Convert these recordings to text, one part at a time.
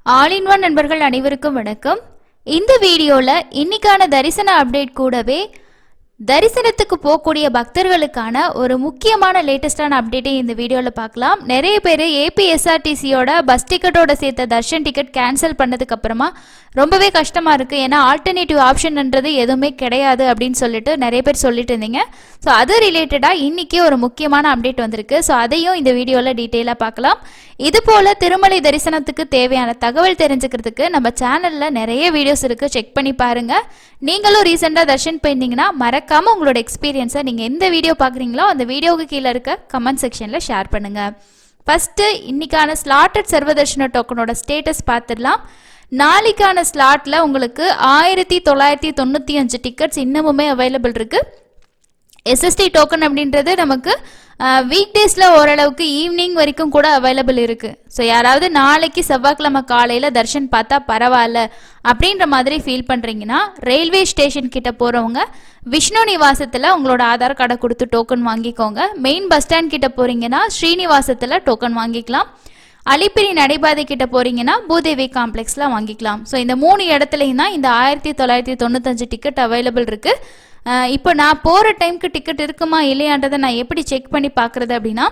All in one நண்பர்கள் அனைவருக்கும் வணக்கம். இந்த வீடியோல இன்னைக்கான தரிசன அப்டேட் கூடவே தரிசனத்துக்கு போகக்கூடிய பக்தர்களுக்கான ஒரு முக்கியமான லேட்டஸ்டான அப்டேட்டை இந்த வீடியோவில் பார்க்கலாம். நிறைய பேர் ஏபிஎஸ்ஆர்டிசியோட பஸ் டிக்கெட்டோட சேர்த்த தர்ஷன் டிக்கெட் கேன்சல் பண்ணதுக்கு அப்புறமா ரொம்பவே கஷ்டமாக இருக்குது. ஏன்னா ஆல்டர்னேட்டிவ் ஆப்ஷன்ன்றது எதுவுமே கிடையாது அப்படின்னு சொல்லிட்டு நிறைய பேர் சொல்லிட்டு இருந்தீங்க. ஸோ அது ரிலேட்டடாக இன்றைக்கி ஒரு முக்கியமான அப்டேட் வந்திருக்கு. ஸோ அதையும் இந்த வீடியோவில் டீட்டெயிலாக பார்க்கலாம். இது போல் திருமலை தரிசனத்துக்கு தேவையான தகவல் தெரிஞ்சுக்கிறதுக்கு நம்ம சேனலில் நிறைய வீடியோஸ் இருக்குது, செக் பண்ணி பாருங்கள். நீங்களும் ரீசெண்டாக தர்ஷன் போயிருந்தீங்கன்னா மறக்காமல் உங்களோட எக்ஸ்பீரியன்ஸை நீங்கள் எந்த வீடியோ பார்க்குறீங்களோ அந்த வீடியோவுக்கு கீழே இருக்க கமெண்ட் செக்ஷனில் ஷேர் பண்ணுங்கள். ஃபஸ்ட்டு இன்னைக்கான ஸ்லாட்டட் சர்வதர்ஷன டோக்கனோட ஸ்டேட்டஸ் பார்த்துடலாம். நாளைக்கான ஸ்லாட்டில் உங்களுக்கு 1995 டிக்கெட்ஸ் இன்னமுமே அவைலபிள் இருக்குது. எஸ்எஸ்டி டோக்கன் அப்படின்றது நமக்கு வீக் டேஸில் ஓரளவுக்கு ஈவினிங் வரைக்கும் கூட அவைலபிள் இருக்குது. ஸோ யாராவது நாளைக்கு செவ்வாய்க்கிழமை காலையில் தர்ஷன் பார்த்தா பரவாயில்ல அப்படின்ற மாதிரி ஃபீல் பண்ணுறீங்கன்னா ரயில்வே ஸ்டேஷன் கிட்ட போகிறவங்க விஷ்ணு நிவாசத்தில் உங்களோட ஆதார் கார்டை கொடுத்து டோக்கன் வாங்கிக்கோங்க. மெயின் பஸ் ஸ்டாண்ட் கிட்ட போகிறீங்கன்னா ஸ்ரீனிவாசத்தில் டோக்கன் வாங்கிக்கலாம். அலிப்பிரி நடைபாதை கிட்ட போறீங்கன்னா பூதேவி காம்ப்ளெக்ஸ்ல வாங்கிக்கலாம். ஸோ இந்த 3 இடத்துலையும் தான் இந்த 1995 டிக்கெட் அவைலபிள் இருக்கு. இப்போ நான் போகிற டைமுக்கு டிக்கெட் இருக்குமா இல்லையான்றதை நான் எப்படி செக் பண்ணி பார்க்குறது அப்படின்னா,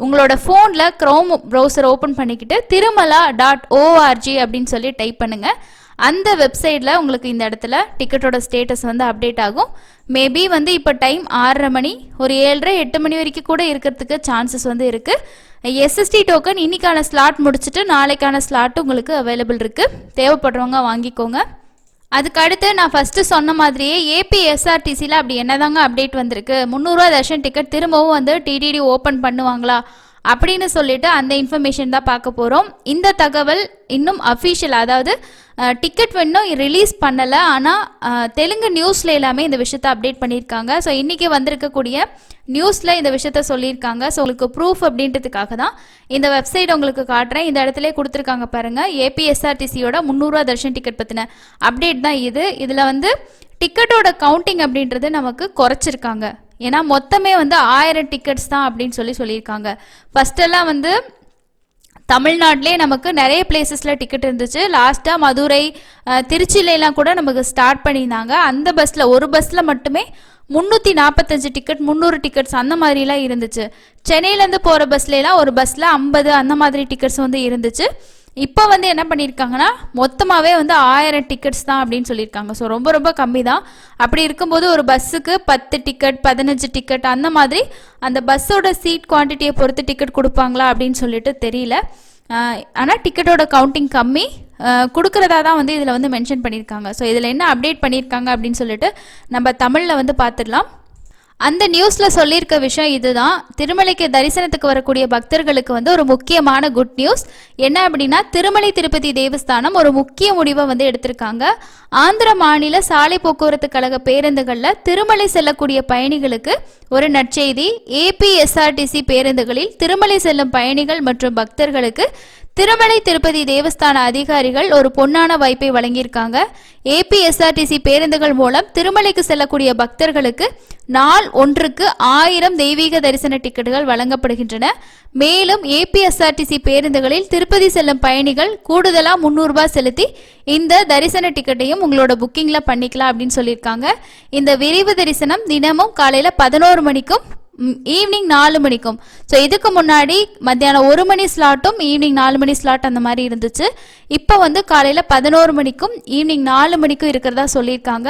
உங்களோட ஃபோனில் க்ரோம் ப்ரௌசர் ஓப்பன் பண்ணிக்கிட்டு திருமலா.org அப்படின்னு சொல்லி டைப் பண்ணுங்கள். அந்த வெப்சைட்டில் உங்களுக்கு இந்த இடத்துல டிக்கெட்டோட ஸ்டேட்டஸ் அப்டேட் ஆகும். மேபி இப்போ டைம் 6:30 மணி, ஒரு 7:30-8 மணி வரைக்கும் கூட இருக்கிறதுக்கு சான்சஸ் இருக்குது. எஸ்எஸ்டி டோக்கன் இன்னைக்கான ஸ்லாட் முடிச்சுட்டு நாளைக்கான ஸ்லாட் உங்களுக்கு அவைலபிள் இருக்குது. தேவைப்படுறவங்க வாங்கிக்கோங்க. அதுக்கு அடுத்து நான் ஃபஸ்ட்டு சொன்ன மாதிரியே ஏபிஎஸ்ஆர்டிசியில் அப்படி என்னதாங்க அப்டேட் வந்திருக்கு, 300 ரூபா தர்ஷன் டிக்கெட் திரும்பவும் டிடிடி ஓப்பன் பண்ணுவாங்களா அப்படின்னு சொல்லிட்டு அந்த இன்ஃபர்மேஷன் தான் பார்க்க போகிறோம். இந்த தகவல் இன்னும் அஃபீஷியல், அதாவது டிக்கெட் இன்னும் ரிலீஸ் பண்ணலை. ஆனால் தெலுங்கு நியூஸில் எல்லாமே இந்த விஷயத்தை அப்டேட் பண்ணியிருக்காங்க. ஸோ இன்றைக்கி வந்திருக்கக்கூடிய நியூஸில் இந்த விஷயத்த சொல்லியிருக்காங்க. ஸோ உங்களுக்கு ப்ரூஃப் அப்படின்றதுக்காக தான் இந்த வெப்சைட் உங்களுக்கு காட்டுறேன். இந்த இடத்துல கொடுத்துருக்காங்க பாருங்கள், ஏபிஎஸ்ஆர்டிசியோட 300 ரூபா தர்ஷன் டிக்கெட் பற்றின அப்டேட் தான் இது. இதில் டிக்கெட்டோட கவுண்டிங் அப்படின்றது நமக்கு குறைச்சிருக்காங்க. ஏன்னா மொத்தமே 1000 டிக்கெட்ஸ் தான் அப்படின்னு சொல்லியிருக்காங்க. ஃபஸ்ட்டெல்லாம் தமிழ்நாட்டிலே நமக்கு நிறைய பிளேசஸில் டிக்கெட் இருந்துச்சு. லாஸ்ட்டாக மதுரை, திருச்சியிலலாம் கூட நமக்கு ஸ்டார்ட் பண்ணியிருந்தாங்க. அந்த பஸ்ஸில் ஒரு பஸ்ஸில் மட்டுமே 345 டிக்கெட், 300 டிக்கெட்ஸ் அந்த மாதிரிலாம் இருந்துச்சு. சென்னையிலேருந்து போகிற பஸ்லாம் ஒரு பஸ்ஸில் 50 அந்த மாதிரி டிக்கெட்ஸ் இருந்துச்சு. இப்போ என்ன பண்ணியிருக்காங்கன்னா மொத்தமாகவே 1000 டிக்கெட்ஸ் தான் அப்படின்னு சொல்லியிருக்காங்க. ஸோ ரொம்ப ரொம்ப கம்மி தான். அப்படி இருக்கும்போது ஒரு பஸ்ஸுக்கு 10 டிக்கெட், 15 டிக்கெட் அந்த மாதிரி அந்த பஸ்ஸோட சீட் குவான்டிட்டியை பொறுத்து டிக்கெட் கொடுப்பாங்களா அப்படின்னு சொல்லிட்டு தெரியல. ஆனால் டிக்கெட்டோட கவுண்டிங் கம்மி கொடுக்குறதா தான் இதில் மென்ஷன் பண்ணியிருக்காங்க. ஸோ இதில் என்ன அப்டேட் பண்ணியிருக்காங்க அப்படின்னு சொல்லிட்டு நம்ம தமிழில் பார்த்துடலாம். அந்த நியூஸில் சொல்லியிருக்க விஷயம் இதுதான். திருமலைக்கு தரிசனத்துக்கு வரக்கூடிய பக்தர்களுக்கு ஒரு முக்கியமான குட் நியூஸ் என்ன அப்படின்னா, திருமலை திருப்பதி தேவஸ்தானம் ஒரு முக்கிய முடிவை எடுத்திருக்காங்க. ஆந்திர மாநில சாலை போக்குவரத்து கழக பேருந்துகளில் திருமலை செல்லக்கூடிய பயணிகளுக்கு ஒரு நற்செய்தி. ஏபிஎஸ்ஆர்டிசி பேருந்துகளில் திருமலை செல்லும் பயணிகள் மற்றும் பக்தர்களுக்கு திருமலை திருப்பதி தேவஸ்தான அதிகாரிகள் ஒரு பொன்னான வாய்ப்பை வழங்கியிருக்காங்க. ஏபிஎஸ்ஆர்டிசி பேருந்துகள் மூலம் திருமலைக்கு செல்லக்கூடிய பக்தர்களுக்கு நாள் ஒன்றுக்கு 1000 தெய்வீக தரிசன டிக்கெட்டுகள் வழங்கப்படுகின்றன. மேலும் ஏபிஎஸ்ஆர்டிசி பேருந்துகளில் திருப்பதி செல்லும் பயணிகள் கூடுதலாக 300 ரூபாய் செலுத்தி இந்த தரிசன டிக்கெட்டையும் உங்களோட புக்கிங்கில் பண்ணிக்கலாம் அப்படின்னு சொல்லியிருக்காங்க. இந்த விரைவு தரிசனம் தினமும் காலையில் 11 மணிக்கும் ஈவினிங் 4 மணிக்கும். ஸோ இதுக்கு முன்னாடி மத்தியானம் 1 மணி ஸ்லாட்டும் ஈவினிங் 4 மணி ஸ்லாட் அந்த மாதிரி இருந்துச்சு. இப்போ காலையில் 11 மணிக்கும் ஈவினிங் 4 மணிக்கும் இருக்கிறதா சொல்லியிருக்காங்க.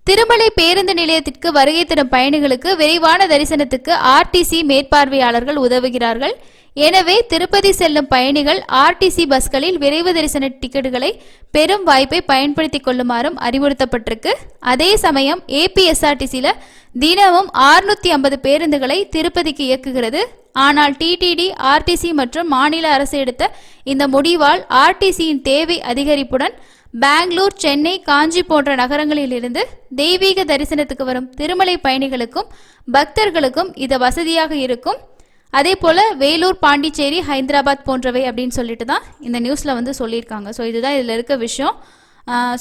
திருமலை பேருந்து நிலையத்திற்கு வருகை தரும் பயணிகளுக்கு விரைவான தரிசனத்துக்கு ஆர்டிசி மேற்பார்வையாளர்கள் உதவுகிறார்கள். எனவே திருப்பதி செல்லும் பயணிகள் ஆர்டிசி பஸ்களில் விரைவு தரிசன டிக்கெட்டுகளை பெரும் வாய்ப்பை பயன்படுத்திக் கொள்ளுமாறும் அறிவுறுத்தப்பட்டிருக்கு. அதே சமயம் ஏபிஎஸ்ஆர்டிசியில் தினமும் 650 பேருந்துகளை திருப்பதிக்கு இயக்குகிறது. ஆனால் டிடிடி, ஆர்டிசி மற்றும் மாநில அரசு எடுத்த இந்த முடிவால் ஆர்டிசியின் தேவை அதிகரிப்புடன் பெங்களூர், சென்னை, காஞ்சி போன்ற நகரங்களில் இருந்து தெய்வீக தரிசனத்துக்கு வரும் திருமலை பயணிகளுக்கும் பக்தர்களுக்கும் இது வசதியாக இருக்கும். அதே போல் வேலூர், பாண்டிச்சேரி, ஹைதராபாத் போன்றவை அப்படின்னு சொல்லிட்டு தான் இந்த நியூஸில் சொல்லியிருக்காங்க. ஸோ இதுதான் இதில் இருக்க விஷயம்.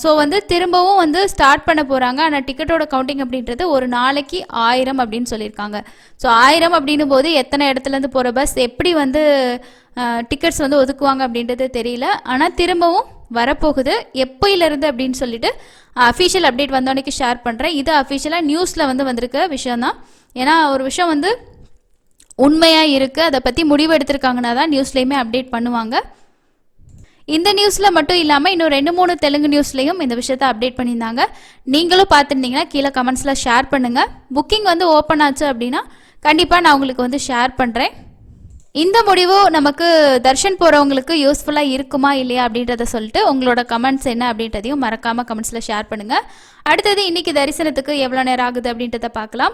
ஸோ வந்து திரும்பவும் வந்து ஸ்டார்ட் பண்ண போகிறாங்க. ஆனால் டிக்கெட்டோட கவுண்டிங் அப்படின்றது ஒரு நாளைக்கு 1000 அப்படின்னு சொல்லியிருக்காங்க. ஸோ 1000 அப்படின்னும் போது எத்தனை இடத்துலேருந்து போகிற பஸ் எப்படி வந்து டிக்கெட்ஸ் வந்து ஒதுக்குவாங்க அப்படின்றது தெரியல. ஆனால் திரும்பவும் வரப்போகுது எப்போயிலேருந்து அப்படின்னு சொல்லிட்டு அஃபிஷியல் அப்டேட் வந்தோடனே ஷேர் பண்ணுறேன். இது அஃபிஷியலாக நியூஸில் வந்து வந்திருக்க விஷயம்தான். ஏன்னா ஒரு விஷயம் வந்து உண்மையாக இருக்குது, அதை பற்றி முடிவு எடுத்திருக்காங்கன்னா தான் நியூஸ்லேயுமே அப்டேட் பண்ணுவாங்க. இந்த நியூஸில் மட்டும் இல்லாமல் இன்னும் 2-3 தெலுங்கு நியூஸ்லேயும் இந்த விஷயத்தை அப்டேட் பண்ணியிருந்தாங்க. நீங்களும் பார்த்துருந்தீங்கன்னா கீழே கமெண்ட்ஸில் ஷேர் பண்ணுங்கள். புக்கிங் வந்து ஓப்பன் ஆச்சு அப்படின்னா கண்டிப்பாக நான் உங்களுக்கு வந்து ஷேர் பண்ணுறேன். இந்த முடிவு நமக்கு தர்ஷன் போகிறவங்களுக்கு யூஸ்ஃபுல்லாக இருக்குமா இல்லையா அப்படின்றத சொல்லிட்டு உங்களோட கமெண்ட்ஸ் என்ன அப்படின்றதையும் மறக்காமல் கமெண்ட்ஸில் ஷேர் பண்ணுங்கள். அடுத்தது இன்றைக்கி தரிசனத்துக்கு எவ்வளோ நேரம் ஆகுது அப்படின்றத பார்க்கலாம்.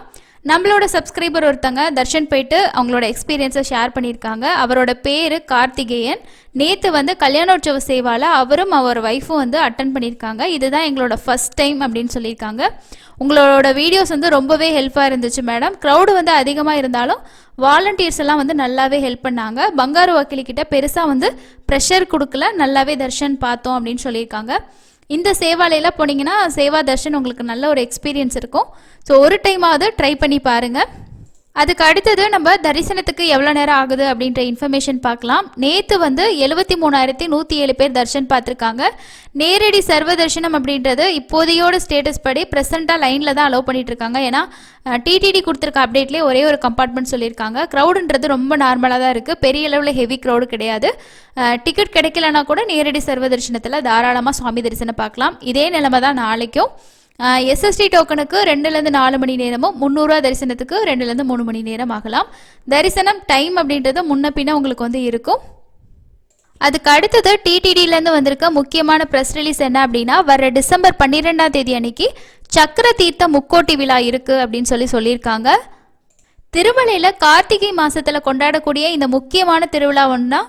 நம்மளோட சப்ஸ்கிரைபர் ஒருத்தங்க தர்ஷன் போயிட்டு அவங்களோட எக்ஸ்பீரியன்ஸை ஷேர் பண்ணியிருக்காங்க. அவரோட பேர் கார்த்திகேயன். நேற்று வந்து கல்யாணோற்சவ சேவாவில் அவரும் அவர் ஒய்ஃபும் வந்து அட்டன் பண்ணியிருக்காங்க. இதுதான் எங்களோட ஃபஸ்ட் டைம் அப்படின்னு சொல்லியிருக்காங்க. உங்களோட வீடியோஸ் வந்து ரொம்பவே ஹெல்ப்பாக இருந்துச்சு மேடம். க்ரௌடு வந்து அதிகமாக இருந்தாலும் வாலண்டியர்ஸ் எல்லாம் வந்து நல்லாவே ஹெல்ப் பண்ணாங்க. பங்காரு வக்கீலிக்கிட்ட பெருசாக வந்து ப்ரெஷர் கொடுக்கல, நல்லாவே தர்ஷன் பார்த்தோம் அப்படின்னு சொல்லியிருக்காங்க. இந்த சேவாலையெல்லாம் போனீங்கன்னா சேவா தர்ஷன் உங்களுக்கு நல்ல ஒரு எக்ஸ்பீரியன்ஸ் இருக்கும். ஸோ ஒரு டைமாவது ட்ரை பண்ணி பாருங்கள். அதுக்கு அடுத்தது நம்ம தரிசனத்துக்கு எவ்வளோ நேரம் ஆகுது அப்படின்ற இன்ஃபர்மேஷன் பார்க்கலாம். நேற்று வந்து 73,107 பேர் தர்ஷன் பார்த்துருக்காங்க. நேரடி சர்வ தர்ஷனம் அப்படின்றது இப்போதையோட ஸ்டேட்டஸ் படி ப்ரெசென்ட்டாக லைனில் தான் அலோவ் பண்ணிட்டு இருக்காங்க. ஏன்னா டிடிடி கொடுத்துருக்க அப்டேட்லேயே ஒரே ஒரு கம்பார்ட்மெண்ட் சொல்லியிருக்காங்க. க்ரௌடுன்றது ரொம்ப நார்மலாக தான் இருக்குது, பெரிய அளவில் ஹெவி க்ரௌடு கிடையாது. டிக்கெட் கிடைக்கலனா கூட நேரடி சர்வ தரிசனத்தில் தாராளமாக சுவாமி தரிசனம் பார்க்கலாம். இதே நிலைமை தான் நாளைக்கும். எஸ்எஸ்டி டோக்கனுக்கு 2-4 மணி நேரமும் 300 தரிசனத்துக்கு 2-3 மணி நேரம் ஆகலாம். தரிசனம் டைம் அப்படின்றது முன்ன பின்ன உங்களுக்கு வந்து இருக்கும். அதுக்கு அடுத்தது டிடிடியிலேருந்து வந்திருக்க முக்கியமான ப்ரெஸ் ரிலீஸ் என்ன அப்படின்னா, வர டிசம்பர் 12ஆம் தேதி அன்னைக்கு சக்கர தீர்த்த முக்கோட்டி விழா இருக்குது அப்படின்னு சொல்லியிருக்காங்க. திருமலையில் கார்த்திகை மாதத்தில் கொண்டாடக்கூடிய இந்த முக்கியமான திருவிழா ஒன்றா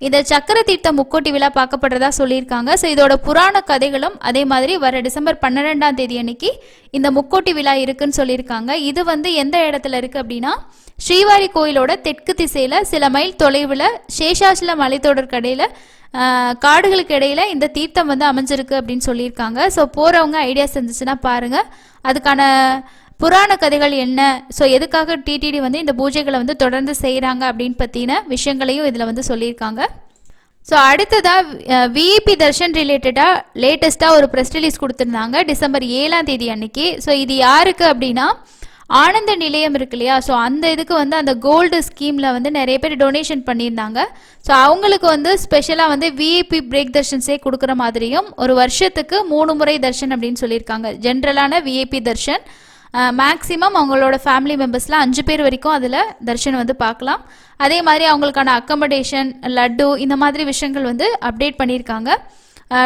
இந்த சக்கர தீர்த்த முக்கோட்டி விழா பார்க்கப்படுறதா சொல்லியிருக்காங்க. ஸோ இதோட புராண கதைகளும் அதே மாதிரி வர டிசம்பர் 12ஆம் தேதி அன்னைக்கு இந்த முக்கோட்டி விழா இருக்குன்னு சொல்லியிருக்காங்க. இது வந்து எந்த இடத்துல இருக்குது அப்படின்னா, ஸ்ரீவாரி கோயிலோட தெற்கு திசையில் சில மைல் தொலைவில் சேஷாசல மலைத்தொடர் கடையில் காடுகளுக்கு இடையில இந்த தீர்த்தம் வந்து அமைஞ்சிருக்கு அப்படின்னு சொல்லியிருக்காங்க. ஸோ போகிறவங்க ஐடியா செஞ்சுச்சுன்னா பாருங்கள், அதுக்கான புராண கதைகள் என்ன, ஸோ எதுக்காக டிடிடி வந்து இந்த பூஜைகளை வந்து தொடர்ந்து செய்கிறாங்க அப்படின்னு பற்றின விஷயங்களையும் இதில் வந்து சொல்லியிருக்காங்க. ஸோ அடுத்ததாக விஐபி தர்ஷன் ரிலேட்டடாக லேட்டஸ்ட்டாக ஒரு ப்ரெஸ் ரிலீஸ் கொடுத்துருந்தாங்க டிசம்பர் 7ஆம் தேதி அன்னைக்கு. ஸோ இது யாருக்கு அப்படின்னா, ஆனந்த நிலையம் இருக்கு இல்லையா, ஸோ அந்த இதுக்கு வந்து அந்த கோல்டு ஸ்கீமில் வந்து நிறைய பேர் டொனேஷன் பண்ணியிருந்தாங்க. ஸோ அவங்களுக்கு வந்து ஸ்பெஷலாக வந்து விஐபி பிரேக் தர்ஷன்ஸே கொடுக்குற மாதிரியும் ஒரு வருஷத்துக்கு 3 முறை தர்ஷன் அப்படின்னு சொல்லியிருக்காங்க. ஜென்ரலான விஐபி தர்ஷன் மேக்ஸிமம் அவங்களோட ஃபேமிலி மெம்பர்ஸில் 5 பேர் வரைக்கும் அதில் தர்ஷன் வந்து பார்க்கலாம். அதே மாதிரி அவங்களுக்கான அக்கமடேஷன், லட்டு, இந்த மாதிரி விஷயங்கள் வந்து அப்டேட் பண்ணியிருக்காங்க.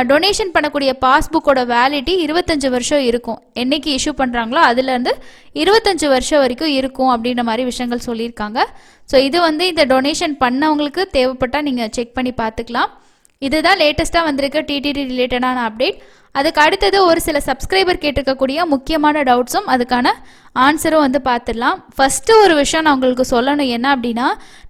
டொனேஷன் பண்ணக்கூடிய பாஸ்புக்கோட வேலிட்டி 25 வருஷம் இருக்கும். என்னைக்கு இஷ்யூ பண்ணுறாங்களோ அதுலேருந்து 25 வருஷம் வரைக்கும் இருக்கும் அப்படின்ற மாதிரி விஷயங்கள் சொல்லியிருக்காங்க. ஸோ இது வந்து இந்த டொனேஷன் பண்ணவங்களுக்கு தேவைப்பட்டால் நீங்கள் செக் பண்ணி பார்த்துக்கலாம். இதுதான் லேட்டஸ்ட்டாக வந்திருக்க டிடிடி ரிலேட்டடான அப்டேட். அதுக்கு அடுத்தது ஒரு சில சப்ஸ்கிரைபர் கேட்டிருக்கக்கூடிய முக்கியமான டவுட்ஸும் அதுக்கான ஆன்சரும் வந்து பார்த்துடலாம். ஃபஸ்ட்டு ஒரு விஷயம் நான் உங்களுக்கு சொல்லணும் என்ன அப்படின்னா,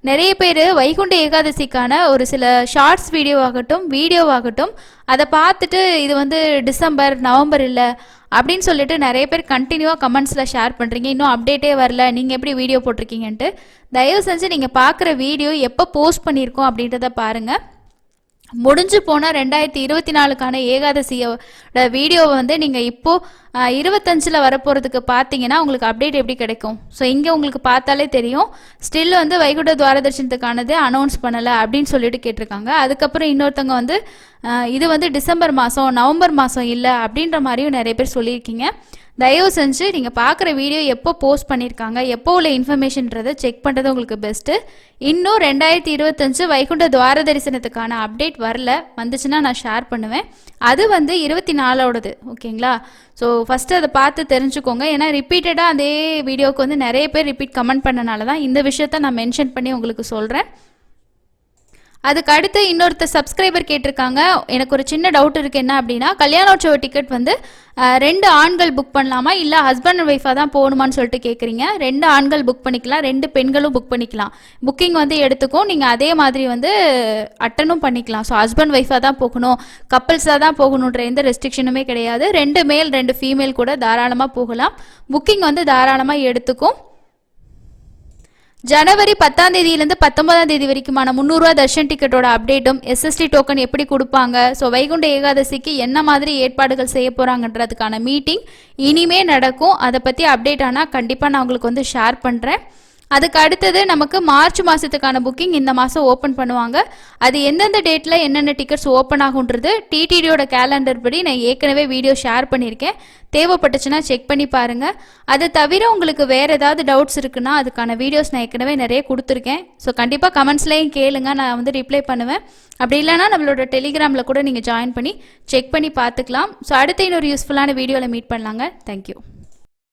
நிறைய பேர் வைகுண்ட ஏகாதசிக்கான ஒரு சில ஷார்ட்ஸ் வீடியோவாகட்டும் அதை பார்த்துட்டு இது வந்து டிசம்பர் நவம்பர் இல்லை அப்படின்னு சொல்லிட்டு நிறைய பேர் கண்டினியூவாக கமெண்ட்ஸில் ஷேர் பண்ணுறீங்க. இன்னும் அப்டேட்டே வரல, நீங்கள் எப்படி வீடியோ போட்டிருக்கீங்கன்ட்டு. தயவு செஞ்சு நீங்கள் பார்க்குற வீடியோ எப்போ போஸ்ட் பண்ணியிருக்கோம் அப்படின்றத பாருங்கள். முடிஞ்சு போனால் 2024க்கான ஏகாதசியோட வீடியோவை வந்து நீங்கள் இப்போது 25 வரப்போகிறதுக்கு பார்த்தீங்கன்னா உங்களுக்கு அப்டேட் எப்படி கிடைக்கும். ஸோ இங்கே உங்களுக்கு பார்த்தாலே தெரியும். ஸ்டில் வந்து வைகுண்ட துவாரதர்ஷனத்துக்கானது அனௌன்ஸ் பண்ணலை அப்படின்னு சொல்லிட்டு கேட்டிருக்காங்க. அதுக்கப்புறம் இன்னொருத்தவங்க வந்து இது வந்து டிசம்பர் மாதம் நவம்பர் மாதம் இல்லை அப்படின்ற மாதிரியும் நிறைய பேர் சொல்லியிருக்கீங்க. தயவு செஞ்சு நீங்கள் பார்க்குற வீடியோ எப்போ போஸ்ட் பண்ணியிருக்காங்க, எப்போ உள்ள இன்ஃபர்மேஷன்றதை செக் பண்ணுறது உங்களுக்கு பெஸ்ட்டு. இன்னும் 2025 வைகுண்ட துவார தரிசனத்துக்கான அப்டேட் வரல, வந்துச்சுன்னா நான் ஷேர் பண்ணுவேன். அது வந்து 24ஓடது, ஓகேங்களா? ஸோ ஃபஸ்ட்டு அதை பார்த்து தெரிஞ்சுக்கோங்க. ஏன்னா ரிப்பீட்டடாக அதே வீடியோவுக்கு வந்து நிறைய பேர் ரிப்பீட் கமெண்ட் பண்ணனால தான் இந்த விஷயத்த நான் மென்ஷன் பண்ணி உங்களுக்கு சொல்கிறேன். அதுக்கு அடுத்து இன்னொருத்தர் சப்ஸ்கிரைபர் கேட்டிருக்காங்க, எனக்கு ஒரு சின்ன டவுட் இருக்குது. என்ன அப்படின்னா, கல்யாணோற்சவ டிக்கெட் வந்து 2 ஆண்கள் புக் பண்ணலாமா இல்லை ஹஸ்பண்ட் அண்ட் ஒய்ஃபாக தான் போகணுமான்னு சொல்லிட்டு கேட்குறீங்க. 2 ஆண்கள் புக் பண்ணிக்கலாம், 2 பெண்களும் புக் பண்ணிக்கலாம். புக்கிங் வந்து எடுத்துக்கும், நீங்கள் அதே மாதிரி வந்து அட்டனும் பண்ணிக்கலாம். ஸோ ஹஸ்பண்ட் ஒய்ஃபாக தான் போகணும், கப்பல்ஸாக தான் போகணுன்ற எந்த ரெஸ்ட்ரிக்ஷனுமே கிடையாது. 2 மேல் 2 ஃபீமேல் கூட தாராளமாக போகலாம். புக்கிங் வந்து தாராளமாக எடுத்துக்கும். ஜனவரி 10ஆம் தேதியிலேருந்து 19ஆம் தேதி வரைக்குமான 300 ரூபா தர்ஷன் டிக்கெட்டோட அப்டேட்டும் எஸ்எஸ்டி டோக்கன் எப்படி கொடுப்பாங்க, ஸோ வைகுண்ட ஏகாதசிக்கு என்ன மாதிரி ஏற்பாடுகள் செய்ய போகிறாங்கன்றதுக்கான மீட்டிங் இனிமே நடக்கும். அதை பற்றி அப்டேட் ஆனால் கண்டிப்பாக நான் உங்களுக்கு வந்து ஷேர் பண்ணுறேன். அதுக்கு அடுத்தது நமக்கு மார்ச் மாதத்துக்கான புக்கிங் இந்த மாதம் ஓப்பன் பண்ணுவாங்க. அது எந்தெந்த டேட்டில் என்னென்ன டிக்கெட்ஸ் ஓப்பன் ஆகுன்றது டிடிடியோட கேலண்டர் படி நான் ஏற்கனவே வீடியோ ஷேர் பண்ணியிருக்கேன். தேவைப்பட்டுச்சுன்னா செக் பண்ணி பாருங்கள். அது தவிர உங்களுக்கு வேறு ஏதாவது டவுட்ஸ் இருக்குன்னா அதுக்கான வீடியோஸ் நான் ஏற்கனவே நிறைய கொடுத்துருக்கேன். ஸோ கண்டிப்பாக கமெண்ட்ஸ்லேயும் கேளுங்க, நான் வந்து ரிப்ளை பண்ணுவேன். அப்படி இல்லைனா நம்மளோட டெலிகிராமில் கூட நீங்கள் ஜாயின் பண்ணி செக் பண்ணி பார்த்துக்கலாம். ஸோ அடுத்த இன்னொரு யூஸ்ஃபுல்லான வீடியோவில் மீட் பண்ணலாங்க. தேங்க்யூ.